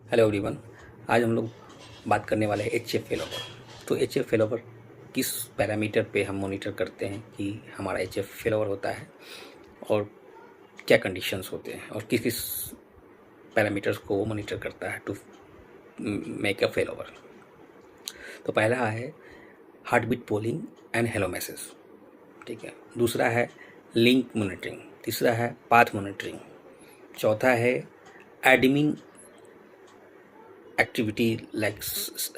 Hello everyone. आज हम लोग बात करने वाले हैं एच एफ फेलोवर। तो एच एफ फेलोवर किस पैरामीटर पे हम मॉनिटर करते हैं कि हमारा एच एफ फेलोवर होता है और क्या कंडीशंस होते हैं और किस किस पैरामीटर्स को वो मॉनिटर करता है टू मेक अ फेलोवर। तो पहला है heartbeat polling and hello message, ठीक है। दूसरा है लिंक मॉनिटरिंग। तीसरा है पाथ मॉनिटरिंग। चौथा है admin activity like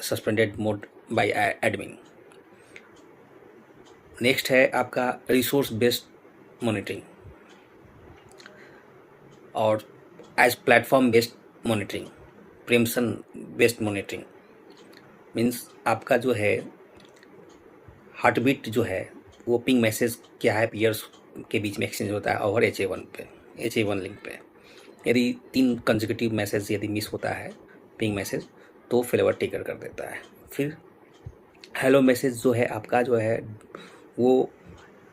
suspended mode by admin। Next है आपका रिसोर्स बेस्ड मॉनिटरिंग और edge platform based monitoring, preemption based monitoring. Means आपका जो है हार्ट बीट जो है वो पिंग मैसेज क्या है पीयर्स के बीच में एक्सचेंज होता है ओवर HA1 लिंक पे। यदि 3 कंसेक्यूटिव मैसेज यदि मिस होता है पिंग मैसेज तो फेलोवर ट्रिगर कर देता है। फिर हेलो मैसेज जो है आपका जो है वो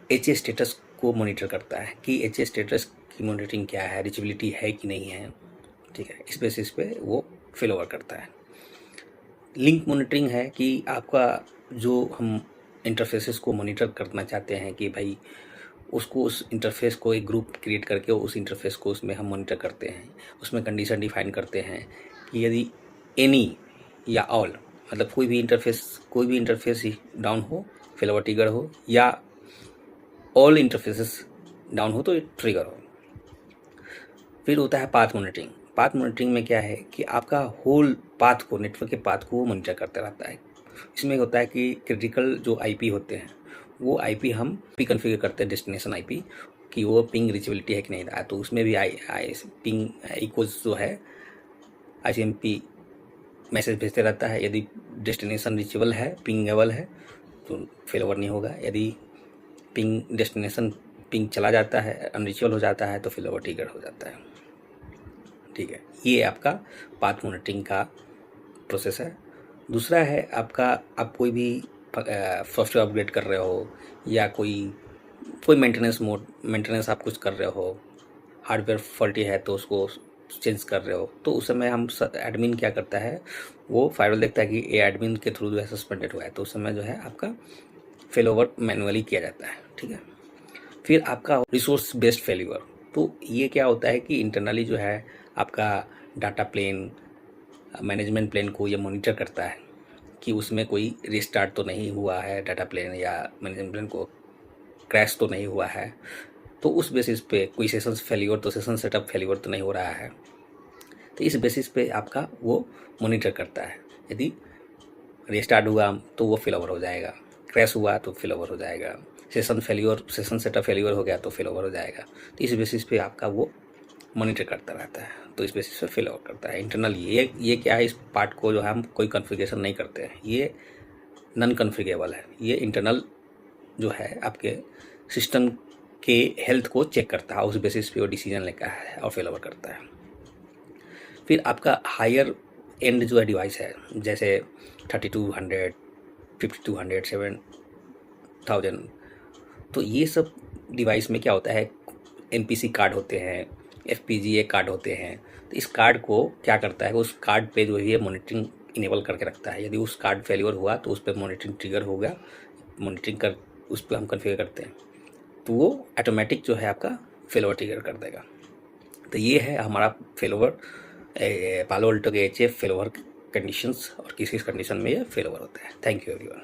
HA स्टेटस को मॉनिटर करता है कि HA स्टेटस की मॉनिटरिंग क्या है, रीचेबिलिटी है कि नहीं है, ठीक है। इस बेसिस पे वो फेलोवर करता है। लिंक मॉनिटरिंग है कि आपका जो हम इंटरफेसेस को मॉनिटर करना चाहते हैं कि भाई उसको उस इंटरफेस को एक ग्रुप क्रिएट करके उस इंटरफेस को उसमें हम मॉनिटर करते हैं। उसमें कंडीशन डिफाइन करते हैं कि यदि एनी या ऑल, मतलब कोई भी इंटरफेस ही डाउन हो फेलोवर ट्रिगर हो, या ऑल इंटरफेसेस डाउन हो तो ट्रिगर हो। फिर होता है पाथ मॉनिटरिंग। पाथ मॉनिटरिंग में क्या है कि आपका होल पाथ को, नेटवर्क के पाथ को वो मॉनिटर करता रहता है। इसमें होता है कि क्रिटिकल जो आईपी होते हैं वो आईपी हम कॉन्फ़िगर करते हैं, डेस्टिनेशन आईपी कि वो पिंग रीचेबिलिटी है कि नहीं रहा। तो उसमें भी पिंग इक्वल्स जो है ICMP मैसेज भेजते रहता है। यदि डेस्टिनेशन रीचेबल है, पिंगेबल है तो फेलोवर नहीं होगा। यदि पिंग चला जाता है, अनरीचेबल हो जाता है तो फेलोवर ट्रिगर हो जाता है, ठीक है। ये आपका पाथ मॉनिटरिंग का प्रोसेस है। दूसरा है आपका, आप कोई भी सॉफ्टवेयर अपग्रेड कर रहे हो या कोई मेंटेनेंस आप कुछ कर रहे हो, हार्डवेयर फॉल्टी है तो उसको चेंज कर रहे हो, तो उस समय हम एडमिन क्या करता है, वो फायरवॉल देखता है कि ये एडमिन के थ्रू जो है सस्पेंडेड हुआ है, तो उस समय जो है आपका फेलोवर मैनुअली किया जाता है, ठीक है। फिर आपका रिसोर्स बेस्ड फेल्यूर, तो ये क्या होता है कि इंटरनली जो है आपका डाटा प्लेन, मैनेजमेंट प्लेन को ये मॉनिटर करता है कि उसमें कोई रिस्टार्ट तो नहीं हुआ है, डाटा प्लेन या मैनेजमेंट प्लेन को क्रैश तो नहीं हुआ है। तो उस बेसिस पे कोई सेशन सेटअप फेल्यूर तो नहीं हो रहा है, तो इस बेसिस पे आपका वो मॉनिटर करता है। यदि रिस्टार्ट हुआ तो वो फेलोवर हो जाएगा, क्रैश हुआ तो फेलोवर हो जाएगा, सेशन सेटअप फेल्यूर हो गया तो फेलोवर हो जाएगा। तो इस बेसिस पे आपका वो मॉनिटर करता रहता है, तो इस बेसिस पे फेलोवर करता है इंटरनली। ये क्या है, इस पार्ट को जो है हम कोई कॉन्फ़िगरेशन नहीं करते हैं, ये नॉन कॉन्फ़िगरेबल है। ये इंटरनल जो है आपके सिस्टम के हेल्थ को चेक करता है, उस बेसिस पे वो डिसीजन लेता है और फेलोवर करता है। फिर आपका हायर एंड जो है डिवाइस है, जैसे 3200, 5200, 7000, तो ये सब डिवाइस में क्या होता है, MPC कार्ड होते हैं, FPGA कार्ड होते हैं। तो इस कार्ड को क्या करता है, उस कार्ड पे जो है मॉनिटरिंग इनेबल करके रखता है। यदि उस कार्ड फेल्यूर हुआ तो उस पर मॉनिटरिंग ट्रिगर हो गया, उस पर हम कन्फिगर करते हैं तो वो ऑटोमेटिक जो है आपका फेलोवर ट्रिगर कर देगा। तो ये है हमारा फेलोवर, पालो अल्टो के HF फेलोवर कंडीशंस और किस किस कंडीशन में ये फेलोवर होता है। Thank you everyone.